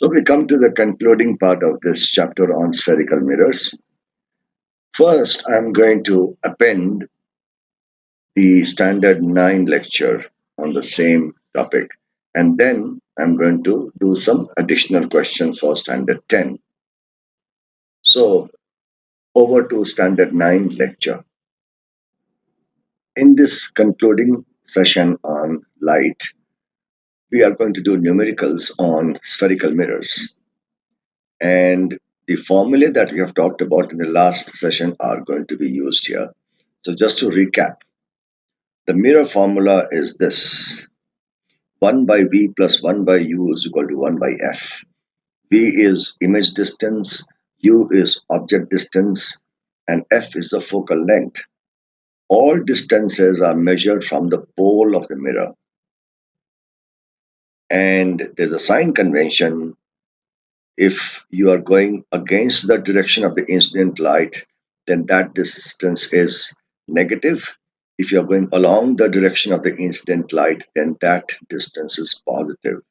So we come to the concluding part of this chapter on spherical mirrors. First, I'm going to append the standard 9 lecture on the same topic, and then I'm going to do some additional questions for standard 10. So over to standard 9 lecture. In this concluding session on light, we are going to do numericals on spherical mirrors. And the formulae that we have talked about in the last session are going to be used here. So just to recap, the mirror formula is this: 1 by V plus 1 by U is equal to 1 by F. V is image distance, U is object distance, and F is the focal length. All distances are measured from the pole of the mirror. And there's a sign convention. If you are going against the direction of the incident light, then that distance is negative. If you are going along the direction of the incident light, then that distance is positive.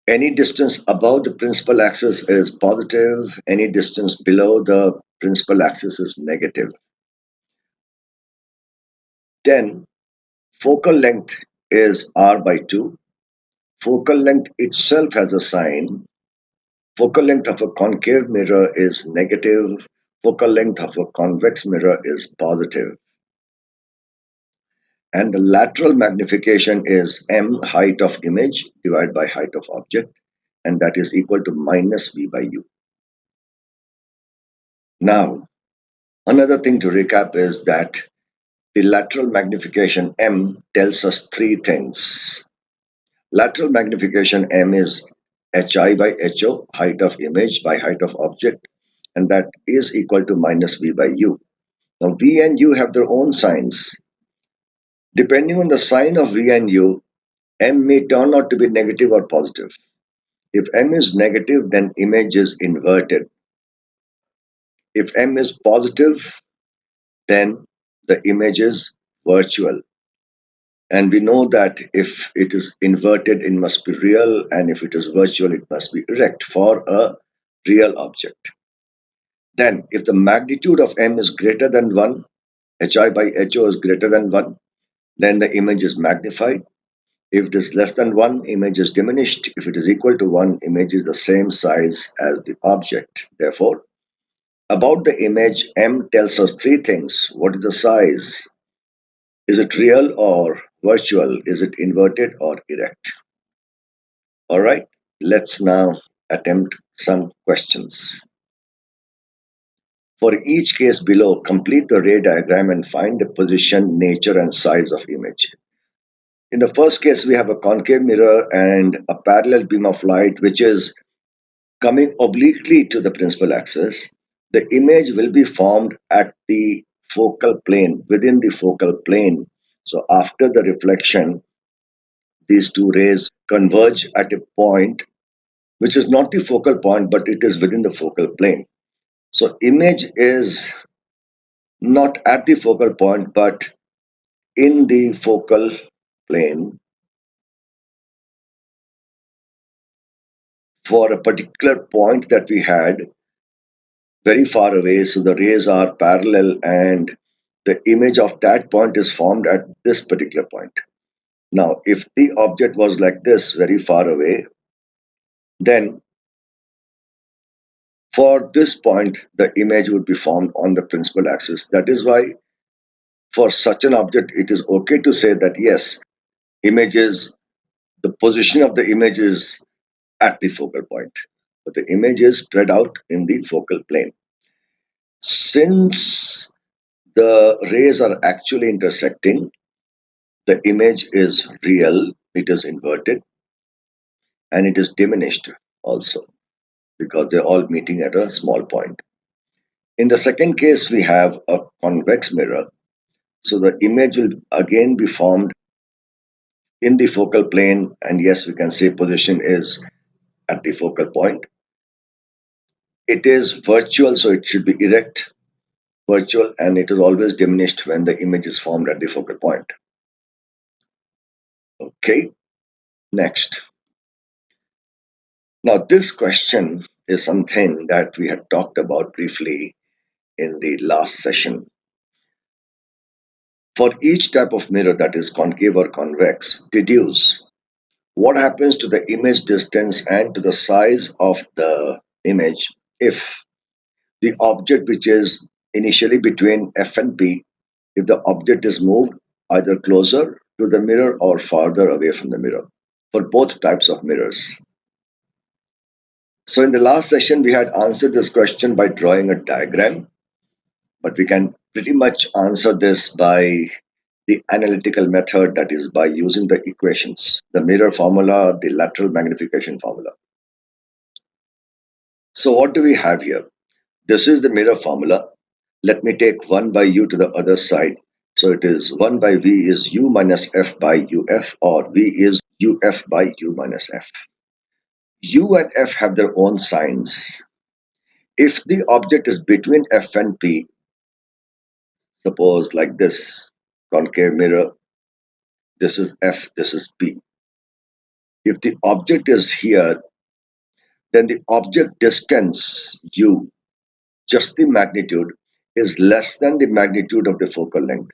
Any distance above the principal axis is positive. Any distance below the principal axis is negative. Then focal length is r by 2. Focal length itself has a sign. Focal length of a concave mirror is negative. Focal length of a convex mirror is positive. And the lateral magnification is m, height of image, divided by height of object, and that is equal to minus v by u. Now, another thing to recap is that the lateral magnification m tells us three things. Lateral magnification m is hi by ho, height of image by height of object, and that is equal to minus v by u. Now, v and u have their own signs. Depending on the sign of v and u, m may turn out to be negative or positive. If m is negative, then image is inverted. If m is positive, then the image is virtual. And we know that if it is inverted, it must be real, and if it is virtual, it must be erect for a real object. Then, if the magnitude of m is greater than 1, hi by ho is greater than 1, then the image is magnified. If it is less than 1, image is diminished. If it is equal to 1, image is the same size as the object. Therefore, about the image, M tells us three things. What is the size? Is it real or virtual? Is it inverted or erect? All right, let's now attempt some questions. For each case below, complete the ray diagram and find the position, nature, and size of image. In the first case, we have a concave mirror and a parallel beam of light which is coming obliquely to the principal axis. The image will be formed at the focal plane, within the focal plane. So after the reflection, these two rays converge at a point which is not the focal point, but it is within the focal plane. So image is not at the focal point, but in the focal plane for a particular point that we had very far away. So the rays are parallel and the image of that point is formed at this particular point. Now, if the object was like this, very far away, then for this point, the image would be formed on the principal axis. That is why for such an object, it is okay to say that yes, images, the position of the image is at the focal point, but the image is spread out in the focal plane. Since the rays are actually intersecting, the image is real, it is inverted, and it is diminished also because they're all meeting at a small point. In the second case, we have a convex mirror. So the image will again be formed in the focal plane, and yes, we can say position is at the focal point. It is virtual, so it should be erect, virtual, and it is always diminished when the image is formed at the focal point. Okay, next. Now, this question is something that we had talked about briefly in the last session. For each type of mirror, that is concave or convex, deduce what happens to the image distance and to the size of the image if the object which is initially between F and P, if the object is moved either closer to the mirror or farther away from the mirror, for both types of mirrors. So in the last session, we had answered this question by drawing a diagram, but we can pretty much answer this by the analytical method, that is by using the equations, the mirror formula, the lateral magnification formula. So what do we have here? This is the mirror formula. Let me take 1 by u to the other side. So it is 1 by v is u minus f by uf, or v is uf by u minus f. U and f have their own signs. If the object is between f and p, suppose like this, concave mirror, this is f, this is p. If the object is here, then the object distance u, just the magnitude, is less than the magnitude of the focal length.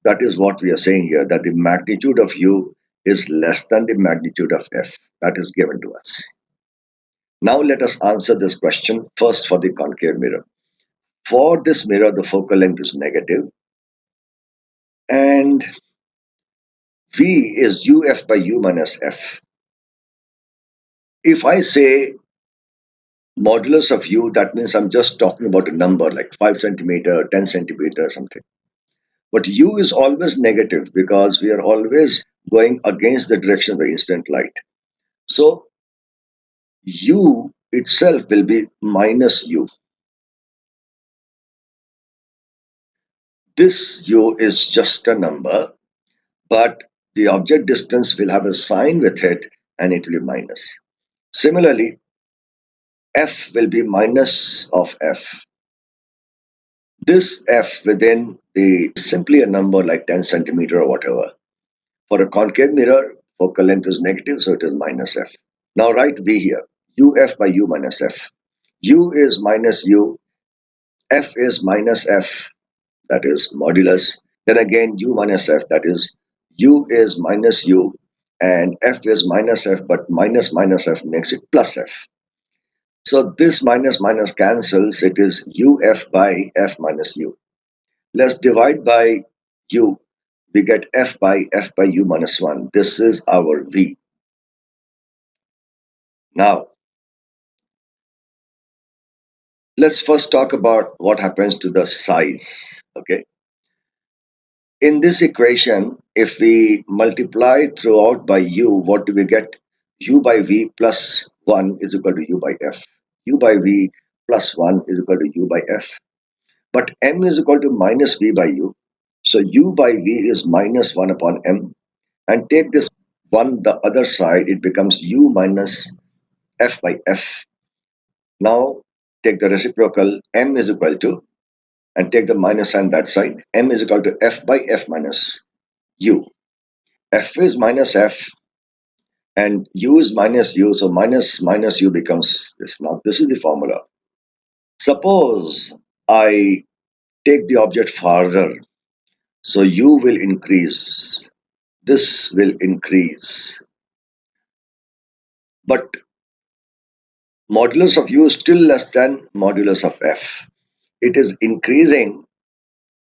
That is what we are saying here, that the magnitude of u is less than the magnitude of f. That is given to us. Now let us answer this question first for the concave mirror. For this mirror, the focal length is negative, and v is uf by u minus f. If I say modulus of u, that means I'm just talking about a number like 5 centimeter, 10 centimeter, something. But u is always negative because we are always going against the direction of the incident light. So u itself will be minus u. This u is just a number, but the object distance will have a sign with it and it will be minus. Similarly, f will be minus of f. This f within the simply a number like 10 centimeter or whatever. For a concave mirror, focal length is negative, so it is minus f. Now write v here, uf by u minus f. U is minus u, f is minus f, that is modulus. Then again u minus f, that is u is minus u and f is minus f, but minus minus f makes it plus f. So this minus minus cancels, it is uf by f minus u. Let's divide by u. We get f by u minus 1. This is our v. Now, let's first talk about what happens to the size. Okay. In this equation, if we multiply throughout by u, what do we get? U by v plus 1 is equal to u by f. U by v plus 1 is equal to u by f. But m is equal to minus v by u. So u by v is minus 1 upon m. And take this 1 the other side, it becomes u minus f by f. Now take the reciprocal, m is equal to, and take the minus sign that side, m is equal to f by f minus u. F is minus f and u is minus u, so minus minus u becomes this. Now this is the formula. Suppose I take the object farther, so u will increase, this will increase, but modulus of u is still less than modulus of f. It is increasing,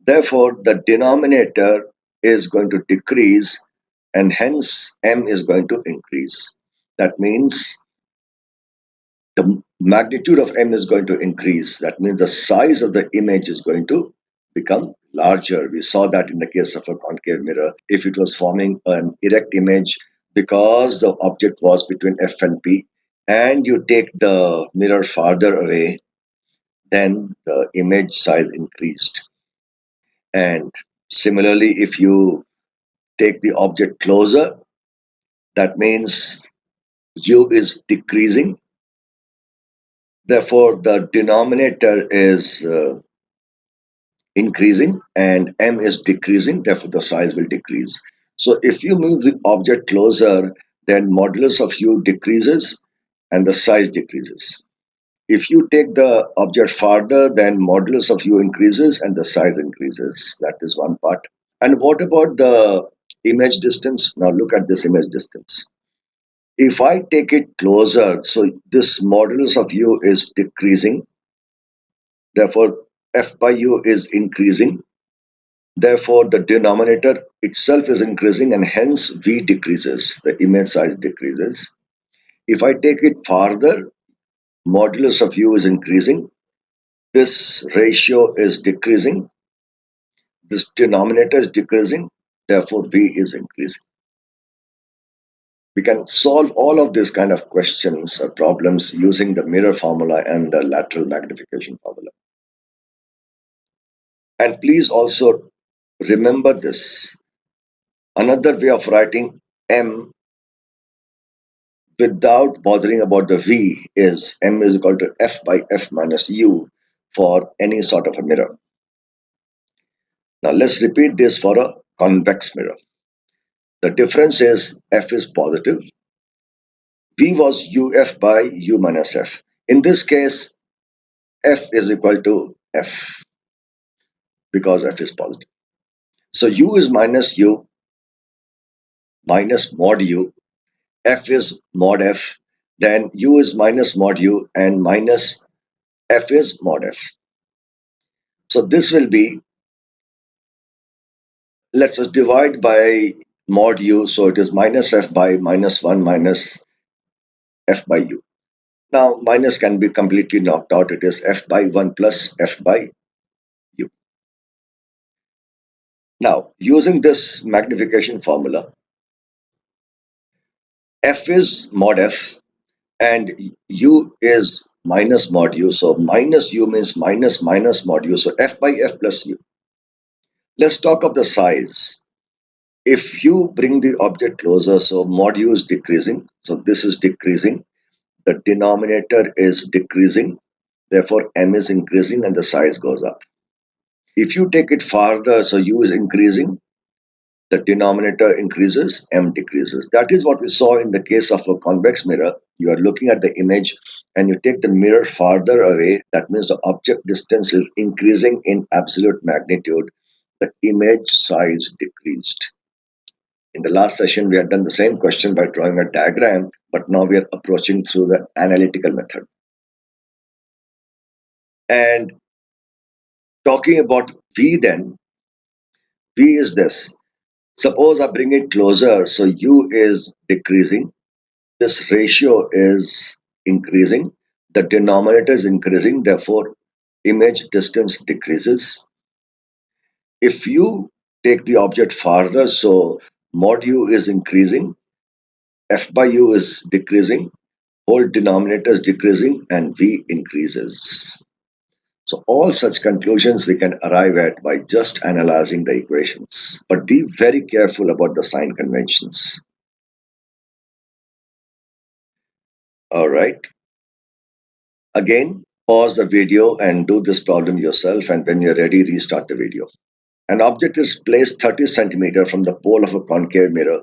therefore the denominator is going to decrease and hence m is going to increase. That means the magnitude of m is going to increase. That means the size of the image is going to become larger. We saw that in the case of a concave mirror. If it was forming an erect image because the object was between f and p, and you take the mirror farther away, then the image size increased. And similarly, if you take the object closer, that means u is decreasing. Therefore, the denominator is increasing and m is decreasing, therefore the size will decrease. So if you move the object closer, then modulus of u decreases and the size decreases. If you take the object farther, then modulus of u increases and the size increases. That is one part. And what about the image distance? Now look at this image distance. If I take it closer, so this modulus of u is decreasing, therefore f by u is increasing, therefore the denominator itself is increasing and hence v decreases, the image size decreases. If I take it farther, modulus of u is increasing, this ratio is decreasing, this denominator is decreasing, therefore v is increasing. We can solve all of these kind of questions or problems using the mirror formula and the lateral magnification formula. And please also remember this. Another way of writing m without bothering about the v is m is equal to f by f minus u for any sort of a mirror. Now let's repeat this for a convex mirror. The difference is f is positive. V was uf by u minus f. In this case, f is equal to f because f is positive. So u is minus u minus mod u, f is mod f, then u is minus mod u and minus f is mod f. So this will be, let's just divide by mod u, so it is minus f by minus 1 minus f by u. Now minus can be completely knocked out, it is f by 1 plus f by u. Now using this magnification formula, f is mod f and u is minus mod u. So minus u means minus minus mod u. So f by f plus u. Let's talk of the size. If you bring the object closer, so mod u is decreasing. So this is decreasing. The denominator is decreasing. Therefore, m is increasing and the size goes up. If you take it farther, so u is increasing. The denominator increases, m decreases. That is what we saw in the case of a convex mirror. You are looking at the image and you take the mirror farther away. That means the object distance is increasing in absolute magnitude. The image size decreased. In the last session, we had done the same question by drawing a diagram, but now we are approaching through the analytical method. And talking about V then, V is this. Suppose I bring it closer, so U is decreasing. This ratio is increasing. The denominator is increasing, therefore, image distance decreases. If you take the object farther, so mod U is increasing, F by U is decreasing, whole denominator is decreasing, and V increases. So all such conclusions we can arrive at by just analyzing the equations. But be very careful about the sign conventions. All right. Again, pause the video and do this problem yourself, and when you're ready, restart the video. An object is placed 30 centimeter from the pole of a concave mirror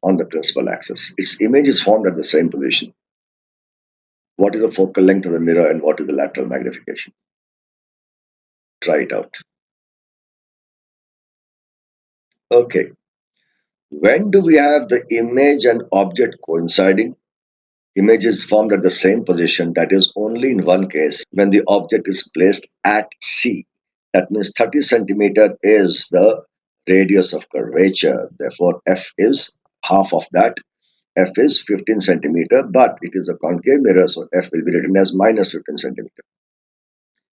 on the principal axis. Its image is formed at the same position. What is the focal length of the mirror and what is the lateral magnification? Try it out. Okay. When do we have the image and object coinciding? Image is formed at the same position, that is only in one case when the object is placed at C. That means 30 centimeter is the radius of curvature. Therefore, F is half of that. F is 15 centimeter, but it is a concave mirror, so F will be written as minus 15 centimeter.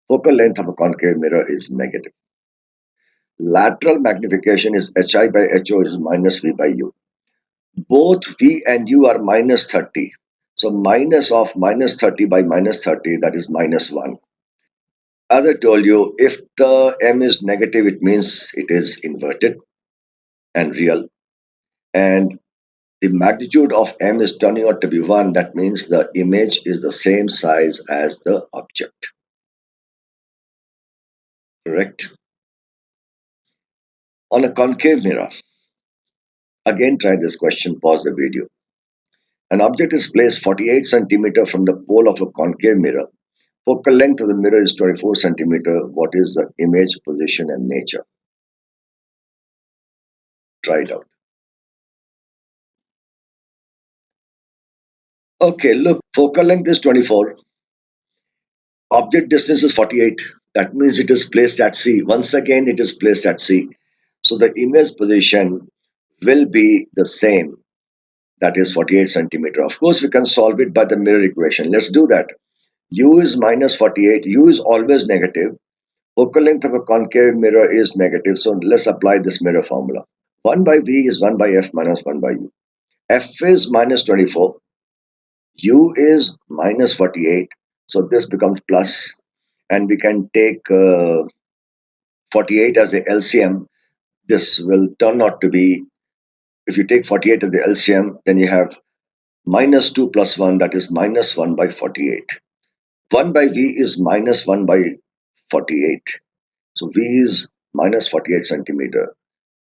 Focal length of a concave mirror is negative. Lateral magnification is Hi by Ho is minus V by U. Both V and U are minus 30. So minus of minus 30 by minus 30, that is minus 1. As I told you, if the M is negative, it means it is inverted and real. And the magnitude of M is turning out to be 1. That means the image is the same size as the object. Correct? On a concave mirror, again try this question, pause the video. An object is placed 48 centimeter from the pole of a concave mirror. Focal length of the mirror is 24 centimeter. What is the image position and nature? Try it out. Okay, look, focal length is 24. Object distance is 48. That means it is placed at C. Once again, it is placed at C. So the image position will be the same. That is 48 centimeter. Of course, we can solve it by the mirror equation. Let's do that. U is minus 48. U is always negative. Focal length of a concave mirror is negative. So let's apply this mirror formula. 1 by V is 1 by F minus 1 by U. F is minus 24. U is minus 48. So this becomes plus, and we can take 48 as a LCM. This will turn out to be, if you take 48 as the LCM, then you have minus 2 plus 1, that is minus 1 by 48. 1 by V is minus 1 by 48. So V is minus 48 centimeter.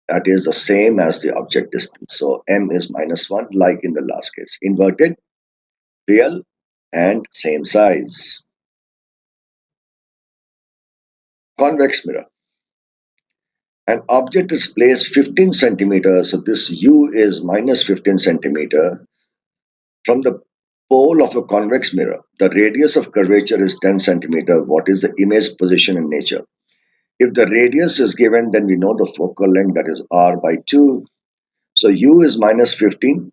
That is the same as the object distance. So M is minus 1, like in the last case. Inverted, real, and same size. Convex mirror. An object is placed 15 centimeters, so this U is minus 15 centimeter from the pole of a convex mirror. The radius of curvature is 10 centimeter. What is the image position in nature? If the radius is given, then we know the focal length, that is R by 2. So U is minus 15.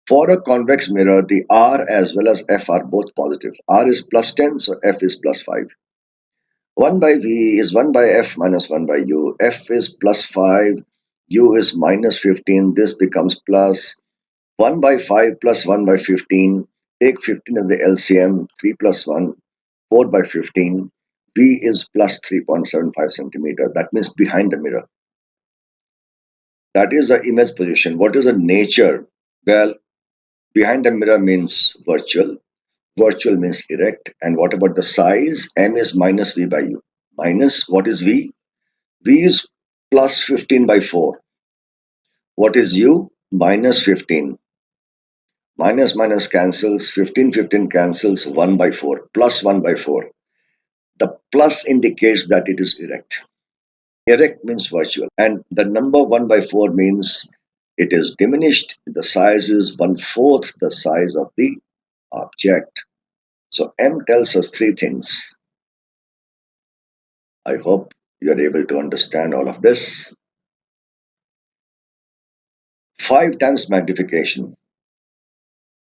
For a convex mirror, the R as well as F are both positive. R is plus 10, so F is plus 5. 1 by V is 1 by F minus 1 by U. F is plus 5. U is minus 15. This becomes plus 1 by 5 plus 1 by 15. Take 15 as the LCM. 3 plus 1, 4 by 15. V is plus 3.75 centimeter. That means behind the mirror. That is the image position. What is the nature? Well, behind the mirror means virtual. Virtual means erect. And what about the size? M is minus V by U. Minus, what is V? V is plus 15 by 4. What is U? Minus 15. Minus minus cancels. 15, 15 cancels. 1 by 4. Plus 1 by 4. The plus indicates that it is erect. Erect means virtual. And the number 1 by 4 means it is diminished. The size is 1/4 the size of the object. So M tells us three things. I hope you are able to understand all of this. 5 times magnification.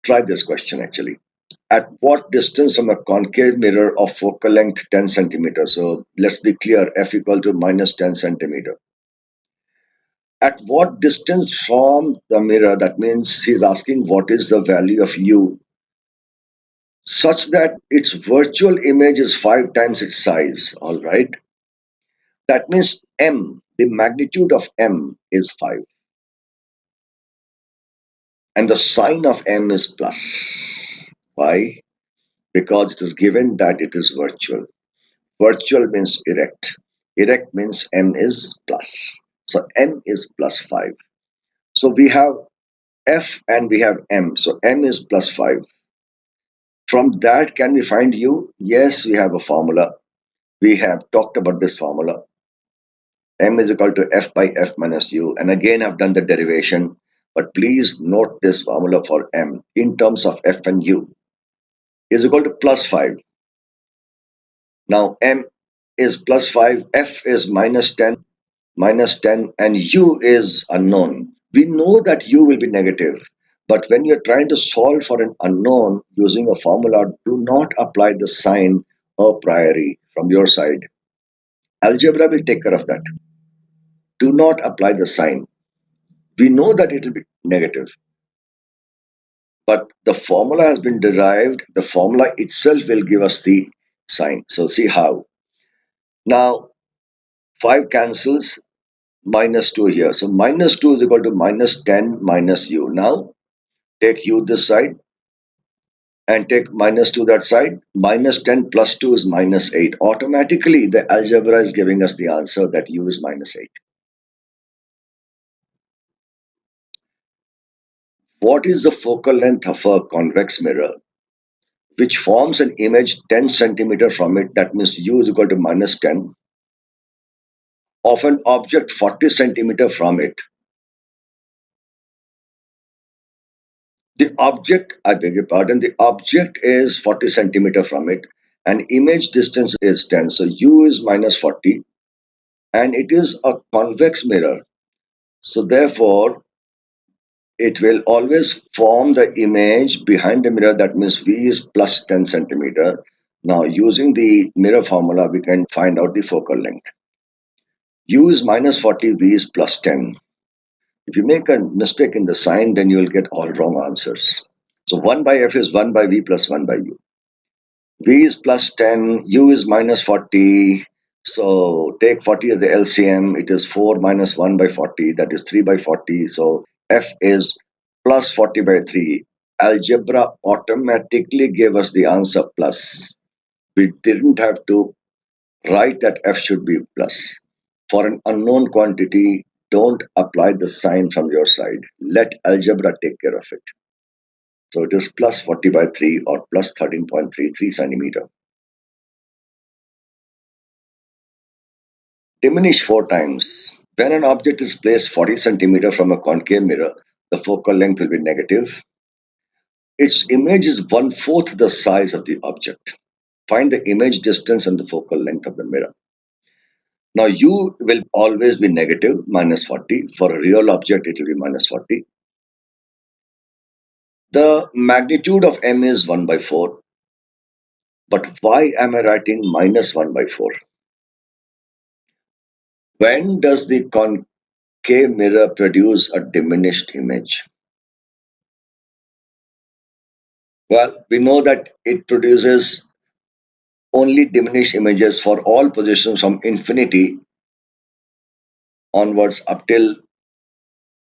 Try this question actually. At what distance from a concave mirror of focal length 10 centimeters? So let's be clear, F equal to minus 10 centimeter. At what distance from the mirror? That means he's asking what is the value of U such that its virtual image is 5 times its size. All right. That means M, the magnitude of M is 5. And the sign of M is plus. Why? Because it is given that it is virtual. Virtual means erect. Erect means M is plus. So M is plus 5. So we have F and we have M. So M is plus 5. From that, can we find U? Yes, we have a formula. We have talked about this formula. M is equal to F by F minus U. And again, I've done the derivation. But please note this formula for M in terms of F and U is equal to plus 5. Now M is plus 5, F is minus 10, and U is unknown. We know that U will be negative, but when you're trying to solve for an unknown using a formula, do not apply the sign a priori from your side. Algebra will take care of that. Do not apply the sign. We know that it will be negative, but the formula has been derived. The formula itself will give us the sign. So see how. Now 5 cancels, minus 2 here. So minus 2 is equal to minus 10 minus U. Now take U this side and take minus 2 that side. Minus 10 plus 2 is minus 8. Automatically the algebra is giving us the answer that U is minus 8. What is the focal length of a convex mirror which forms an image 10 centimeter from it? That means u is equal to minus 10 of an object 40 centimeter from it. The object, I beg your pardon, the object is 40 centimeter from it and image distance is 10. So u is minus 40 and it is a convex mirror. So therefore, it will always form the image behind the mirror. That means V is plus 10 centimeter. Now using the mirror formula, we can find out the focal length. U is minus 40, V is plus 10. If you make a mistake in the sign, then you will get all wrong answers. So 1 by F is 1 by V plus 1 by U. V is plus 10, U is minus 40. So take 40 as the LCM. It is 4 minus 1 by 40. That is 3 by 40. So F is plus 40 by 3. Algebra automatically gave us the answer plus. We didn't have to write that F should be plus. For an unknown quantity, don't apply the sign from your side. Let algebra take care of it. So it is plus 40 by 3 or plus 13.33 centimeter. Diminish 4 times. When an object is placed 40 centimeter from a concave mirror, the focal length will be negative. Its image is one-fourth the size of the object. Find the image distance and the focal length of the mirror. Now u will always be negative, minus 40. For a real object, it will be minus 40. The magnitude of m is 1 by 4. But why am I writing minus 1 by 4? When does the concave mirror produce a diminished image? Well, we know that it produces only diminished images for all positions from infinity onwards up till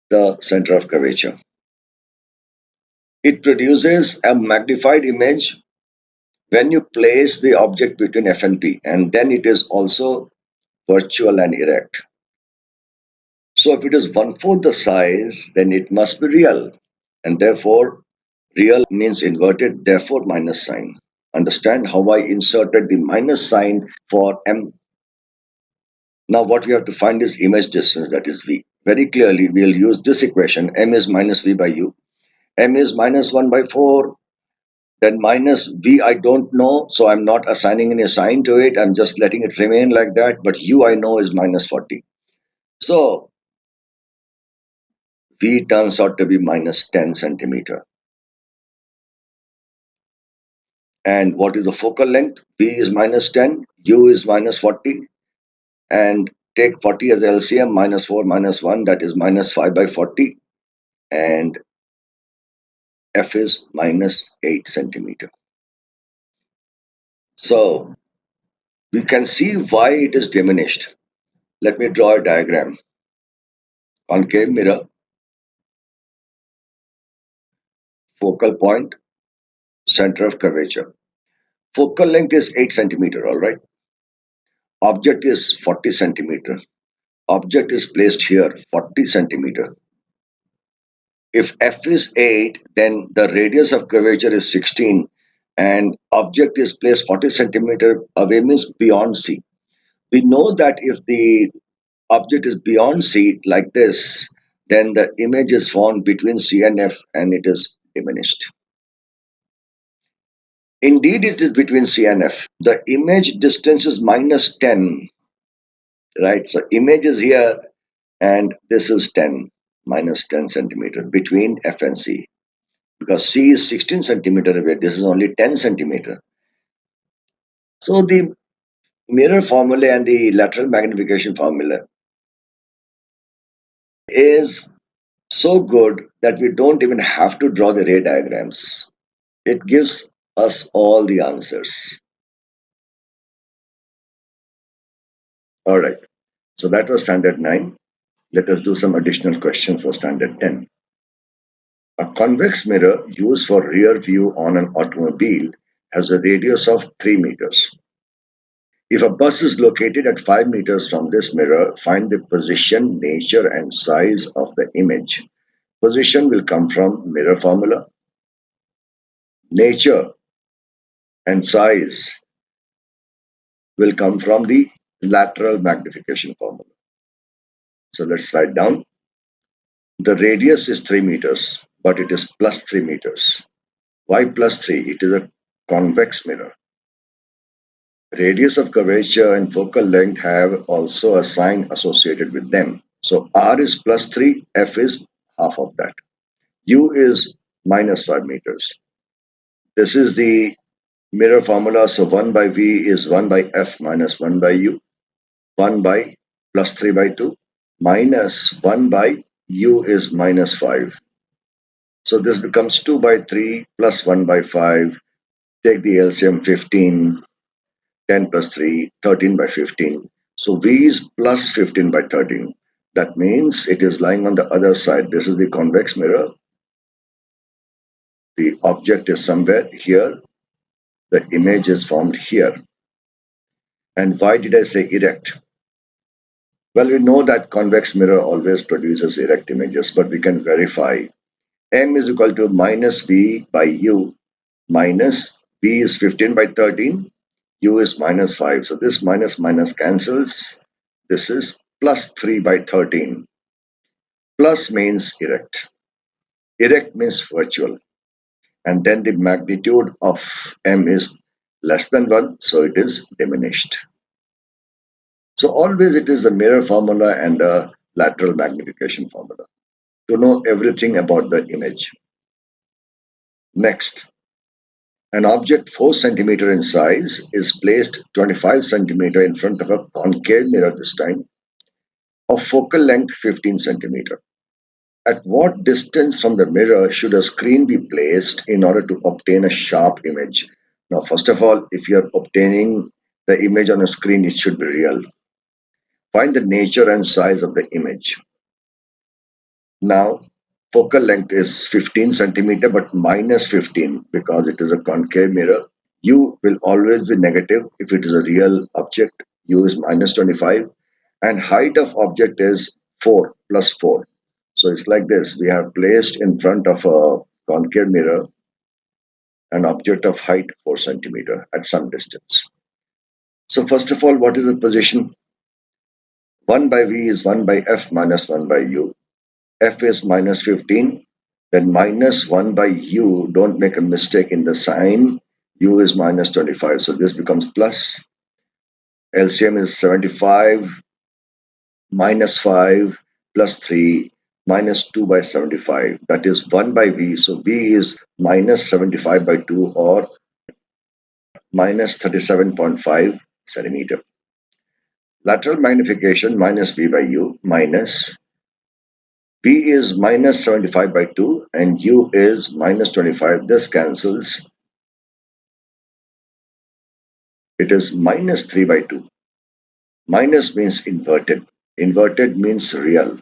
the center of curvature. It produces a magnified image when you place the object between F and P, and then it is also virtual and erect. So if it is one-fourth the size, then it must be real, and therefore real means inverted, therefore minus sign. Understand how I inserted the minus sign for M. Now what we have to find is image distance, that is V. Very clearly, we'll use this equation, M is minus V by U. M is minus 1 by 4, then minus V I don't know, so I'm not assigning any sign to it. I'm just letting it remain like that, but U I know is minus 40. So V turns out to be minus 10 centimeter. And what is the focal length? V is minus 10, U is minus 40, and take 40 as LCM, minus 4 minus 1, that is minus 5 by 40, and F is minus 8 centimeter. So we can see why it is diminished. Let me draw a diagram. Concave mirror, focal point, center of curvature. Focal length is 8 centimeter, all right. Object is 40 centimeter. Object is placed here, 40 centimeter. If F is 8, then the radius of curvature is 16 and object is placed 40 centimeter away means beyond C. We know that if the object is beyond C like this, then the image is formed between C and F and it is diminished. Indeed, it is between C and F. The image distance is minus 10, right? So image is here and this is 10, minus 10 centimeter between F and C. Because C is 16 centimeter away, this is only 10 centimeter. So the mirror formula and the lateral magnification formula is so good that we don't even have to draw the ray diagrams. It gives us all the answers. All right. So that was standard 9. Let us do some additional questions for standard 10. A convex mirror used for rear view on an automobile has a radius of 3 meters. If a bus is located at 5 meters from this mirror, find the position, nature, and size of the image Position will come from mirror formula. Nature and size will come from the lateral magnification formula. So let's write down. The radius is 3 meters, but it is plus 3 meters. Why plus 3? It is a convex mirror. Radius of curvature and focal length have also a sign associated with them. So R is plus 3, F is half of that. U is minus 5 meters. This is the mirror formula. So 1 by V is 1 by F minus 1 by U. 1 by plus 3 by 2 minus 1 by U is minus 5. So this becomes 2 by 3 plus 1 by 5. Take the LCM 15, 10 plus 3, 13 by 15. So V is plus 15 by 13. That means it is lying on the other side. This is the convex mirror. The object is somewhere here. The image is formed here. And why did I say erect? Well, we know that convex mirror always produces erect images, but we can verify. M is equal to minus V by U minus V is 15 by 13, U is minus 5. So this minus minus cancels. This is plus 3 by 13. Plus means erect. Erect means virtual. And then the magnitude of M is less than 1, so it is diminished. So always it is the mirror formula and the lateral magnification formula to know everything about the image. Next, an object 4 centimeter in size is placed 25 centimeter in front of a concave mirror this time of focal length 15 centimeter. At what distance from the mirror should a screen be placed in order to obtain a sharp image? Now, first of all, if you are obtaining the image on a screen, it should be real. Find the nature and size of the image. Now, focal length is 15 centimeter, but minus 15 because it is a concave mirror. U will always be negative if it is a real object. U is minus 25. And height of object is 4 plus 4. So it's like this. We have placed in front of a concave mirror an object of height 4 centimeter at some distance. So first of all, what is the position? 1 by V is 1 by F minus 1 by U. F is minus 15, then minus 1 by U. Don't make a mistake in the sign. U is minus 25. So this becomes plus. LCM is 75 minus 5 plus 3 minus 2 by 75. That is 1 by V. So V is minus 75 by 2 or minus 37.5 centimeter. Lateral magnification minus V by U minus V is minus 75 by 2 and U is minus 25. This cancels. It is minus 3 by 2. Minus means inverted. Inverted means real.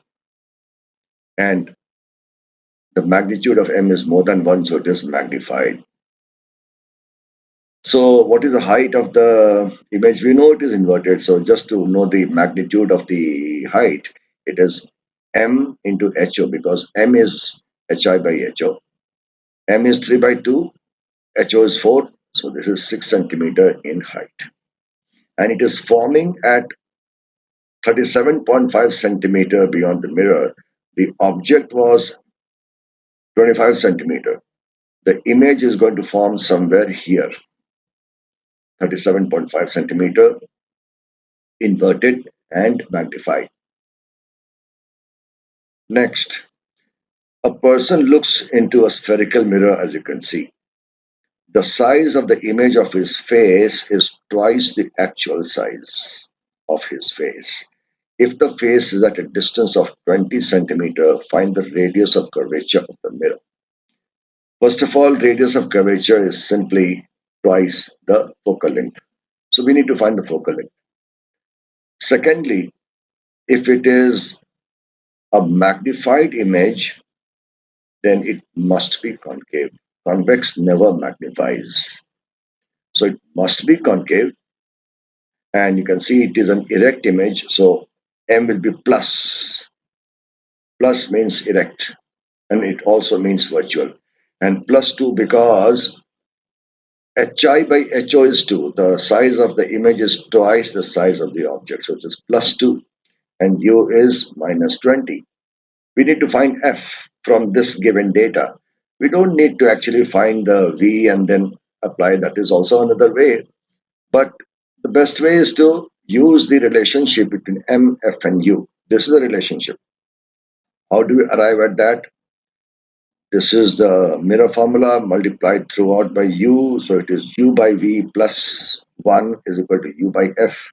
And the magnitude of M is more than 1, so it is magnified. So what is the height of the image? We know it is inverted. So just to know the magnitude of the height, it is M into HO because M is HI by HO. M is 3 by 2, HO is 4. So this is 6 centimeter in height. And it is forming at 37.5 centimeter beyond the mirror. The object was 25 centimeter. The image is going to form somewhere here. 37.5 centimeter inverted and magnified. Next, a person looks into a spherical mirror as you can see. The size of the image of his face is twice the actual size of his face. If the face is at a distance of 20 centimeter, find the radius of curvature of the mirror. First of all, radius of curvature is simply twice the focal length. So we need to find the focal length. Secondly, if it is a magnified image, then it must be concave. Convex never magnifies. So it must be concave. And you can see it is an erect image. So M will be plus. Plus means erect. and it also means virtual. And plus 2 because hi by ho is 2. The size of the image is twice the size of the object. So it is plus 2 and u is minus 20. We need to find f from this given data. We don't need to actually find the v and then apply. That is also another way. But the best way is to use the relationship between m, f, and u. This is the relationship. How do we arrive at that? This is the mirror formula multiplied throughout by u. So it is u by v plus 1 is equal to u by f.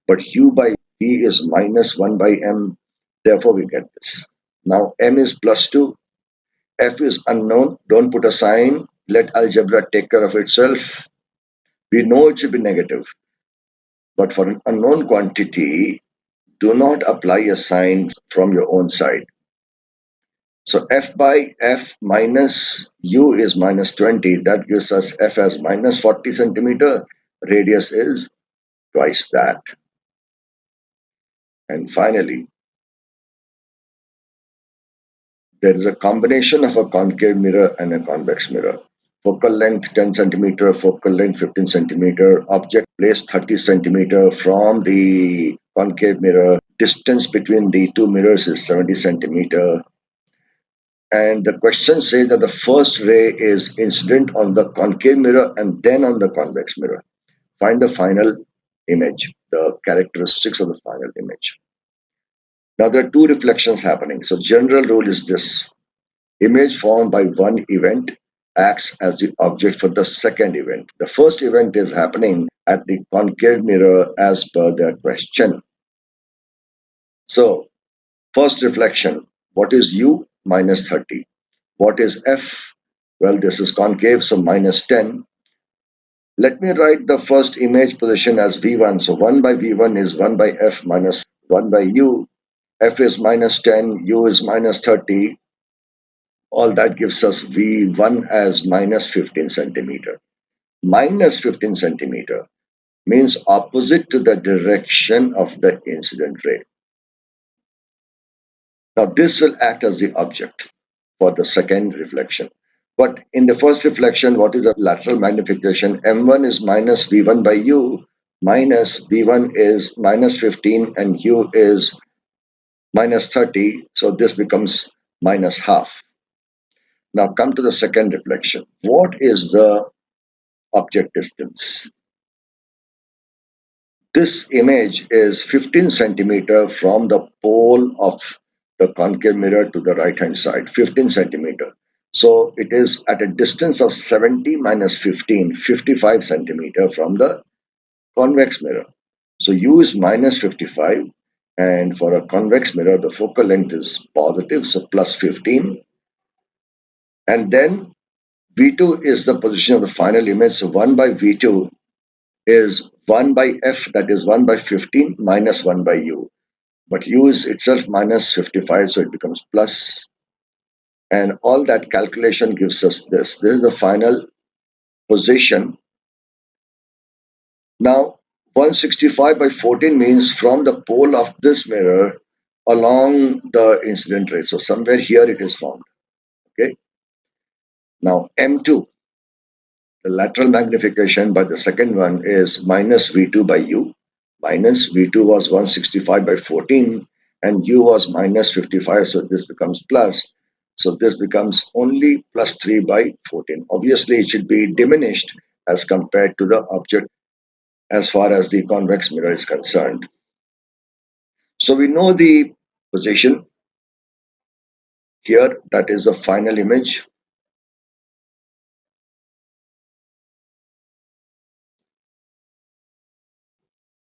But u by v is minus 1 by m. Therefore, we get this. Now, m is plus 2. F is unknown. Don't put a sign. Let algebra take care of itself. We know it should be negative. But for an unknown quantity, do not apply a sign from your own side. So f by f minus u is minus 20. That gives us f as minus 40 centimeter. Radius is twice that. And finally, there is a combination of a concave mirror and a convex mirror. Focal length 10 centimeter, focal length 15 centimeter, object placed 30 centimeter from the concave mirror. Distance between the two mirrors is 70 centimeter. And the question says that the first ray is incident on the concave mirror and then on the convex mirror. Find the final image, the characteristics of the final image. Now there are two reflections happening. So general rule is this. Image formed by one event acts as the object for the second event. The first event is happening at the concave mirror as per the question. So first reflection, what is u? Minus 30. What is f? Well, this is concave, so minus 10. Let me write the first image position as v1. So 1 by v1 is 1 by f minus 1 by u. F is minus 10, u is minus 30. All that gives us v1 as minus 15 centimeter. Minus 15 centimeter means opposite to the direction of the incident ray. Now this will act as the object for the second reflection. But in the first reflection, what is the lateral magnification? M1 is minus V1 by U, minus V1 is minus 15 and U is minus 30. So this becomes minus half. Now come to the second reflection. What is the object distance? This image is 15 centimeter from the pole of the concave mirror to the right hand side, 15 centimeter. So it is at a distance of 70 minus 15, 55 centimeter from the convex mirror. So U is minus 55 and for a convex mirror the focal length is positive, so plus 15. And then V2 is the position of the final image, so 1 by V2 is 1 by f, that is 1 by 15 minus 1 by u. But u is itself minus 55, so it becomes plus. And all that calculation gives us this. This is the final position. Now, 165 by 14 means from the pole of this mirror along the incident ray. So somewhere here it is formed. Okay. Now, M2, the lateral magnification by the second one is minus V2 by U. Minus V2 was 165 by 14 and U was minus 55, so this becomes plus. So this becomes only plus 3 by 14. Obviously, it should be diminished as compared to the object as far as the convex mirror is concerned. So we know the position here, that is the final image.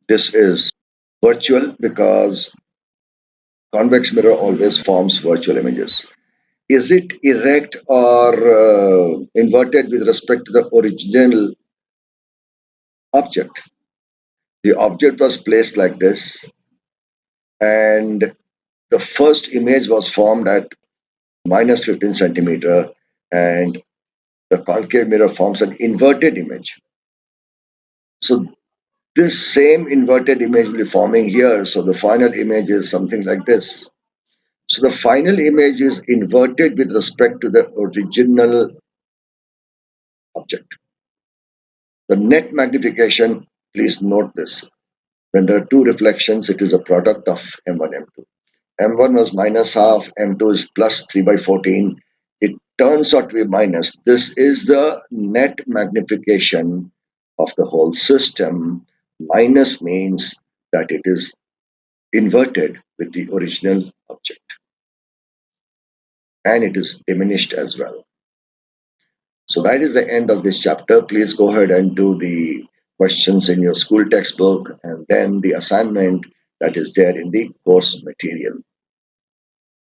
This is virtual because convex mirror always forms virtual images. Is it erect or inverted with respect to the original object? The object was placed like this, and the first image was formed at minus 15 centimeter, and the concave mirror forms an inverted image. So this same inverted image will be forming here. So the final image is something like this. So the final image is inverted with respect to the original object. The net magnification, please note this. When there are two reflections, it is a product of M1, M2. M1 was minus half, M2 is plus 3 by 14. It turns out to be minus. This is the net magnification of the whole system. Minus means that it is inverted with the original object and it is diminished as well. So that is the end of this chapter. Please go ahead and do the questions in your school textbook and then the assignment that is there in the course material.